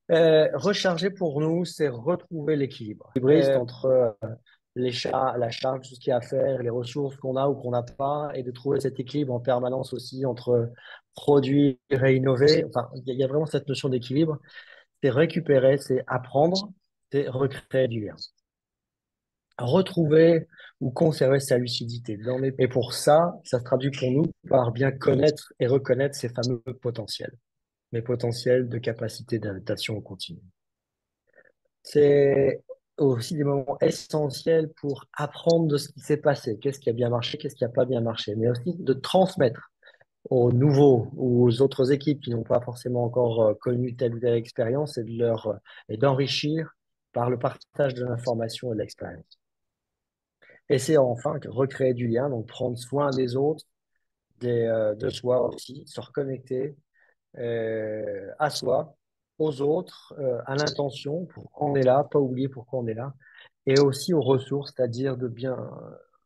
Recharger pour nous, c'est retrouver l'équilibre. Entre la charge, tout ce qu'il y a à faire, les ressources qu'on a ou qu'on n'a pas, et de trouver cet équilibre en permanence aussi entre produire et innover. Enfin, il y a vraiment cette notion d'équilibre. C'est récupérer, c'est apprendre, c'est recréer du lien. Retrouver ou conserver sa lucidité. Et pour ça, ça se traduit pour nous par bien connaître et reconnaître ces fameux potentiels, mes potentiels de capacité d'adaptation au continu. C'est aussi des moments essentiels pour apprendre de ce qui s'est passé, qu'est-ce qui a bien marché, qu'est-ce qui n'a pas bien marché, mais aussi de transmettre aux nouveaux ou aux autres équipes qui n'ont pas forcément encore connu telle ou telle expérience et d'enrichir par le partage de l'information et de l'expérience. Et c'est enfin recréer du lien, donc prendre soin des autres, de soi aussi, se reconnecter à soi, aux autres, à l'intention, pourquoi on est là, pas oublier pourquoi on est là, et aussi aux ressources, c'est-à-dire de bien,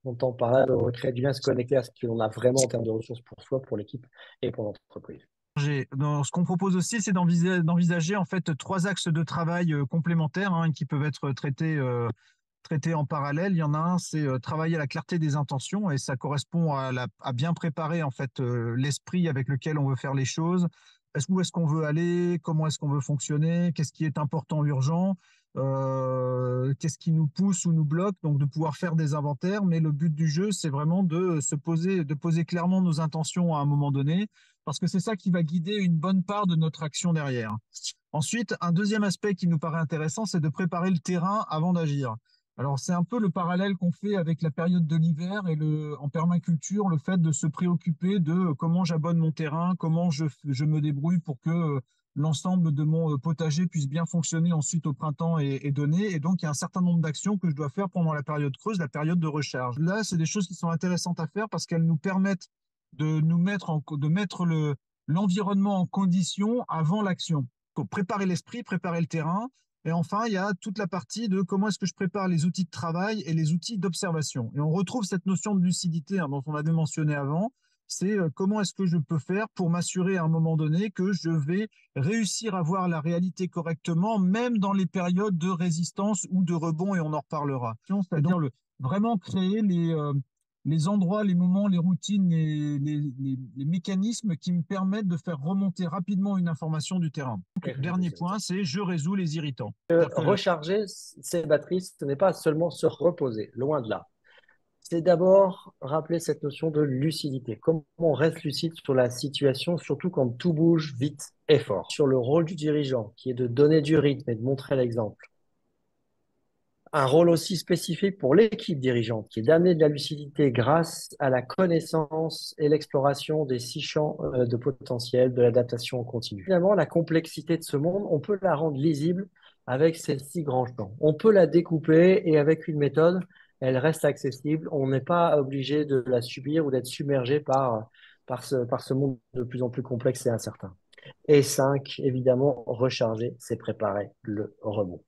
on entend par là, de recréer du lien, se connecter à ce qu'on a vraiment en termes de ressources pour soi, pour l'équipe et pour l'entreprise. Ce qu'on propose aussi, c'est d'envisager en fait trois axes de travail complémentaires, hein, qui peuvent être traités en parallèle. Il y en a un, c'est travailler à la clarté des intentions, et ça correspond à bien préparer en fait l'esprit avec lequel on veut faire les choses. Où est-ce qu'on veut aller? Comment est-ce qu'on veut fonctionner? Qu'est-ce qui est important, urgent? Qu'est-ce qui nous pousse ou nous bloque? Donc de pouvoir faire des inventaires, mais le but du jeu, c'est vraiment de poser clairement nos intentions à un moment donné, parce que c'est ça qui va guider une bonne part de notre action derrière. Ensuite, un deuxième aspect qui nous paraît intéressant, c'est de préparer le terrain avant d'agir. Alors, c'est un peu le parallèle qu'on fait avec la période de l'hiver et en permaculture, le fait de se préoccuper de comment j'abonne mon terrain, comment je me débrouille pour que l'ensemble de mon potager puisse bien fonctionner ensuite au printemps et donner. Et donc, il y a un certain nombre d'actions que je dois faire pendant la période creuse, la période de recharge. Là, c'est des choses qui sont intéressantes à faire parce qu'elles nous permettent de mettre l'environnement en condition avant l'action. Pour préparer l'esprit, préparer le terrain. Et enfin, il y a toute la partie de comment est-ce que je prépare les outils de travail et les outils d'observation. Et on retrouve cette notion de lucidité, hein, dont on avait mentionné avant. C'est comment est-ce que je peux faire pour m'assurer à un moment donné que je vais réussir à voir la réalité correctement, même dans les périodes de résistance ou de rebond, et on en reparlera. C'est-à-dire vraiment créer les endroits, les moments, les routines, les mécanismes qui me permettent de faire remonter rapidement une information du terrain. Donc, dernier point, c'est je résous les irritants. C'est-à-dire que Recharger ses batteries, ce n'est pas seulement se reposer, loin de là. C'est d'abord rappeler cette notion de lucidité. Comment on reste lucide sur la situation, surtout quand tout bouge vite et fort. Sur le rôle du dirigeant, qui est de donner du rythme et de montrer l'exemple. Un rôle aussi spécifique pour l'équipe dirigeante, qui est d'amener de la lucidité grâce à la connaissance et l'exploration des six champs de potentiel de l'adaptation en continu. Finalement, la complexité de ce monde, on peut la rendre lisible avec ces six grands champs. On peut la découper et avec une méthode, elle reste accessible. On n'est pas obligé de la subir ou d'être submergé par ce monde de plus en plus complexe et incertain. Et cinq, évidemment, recharger, c'est préparer le rebond.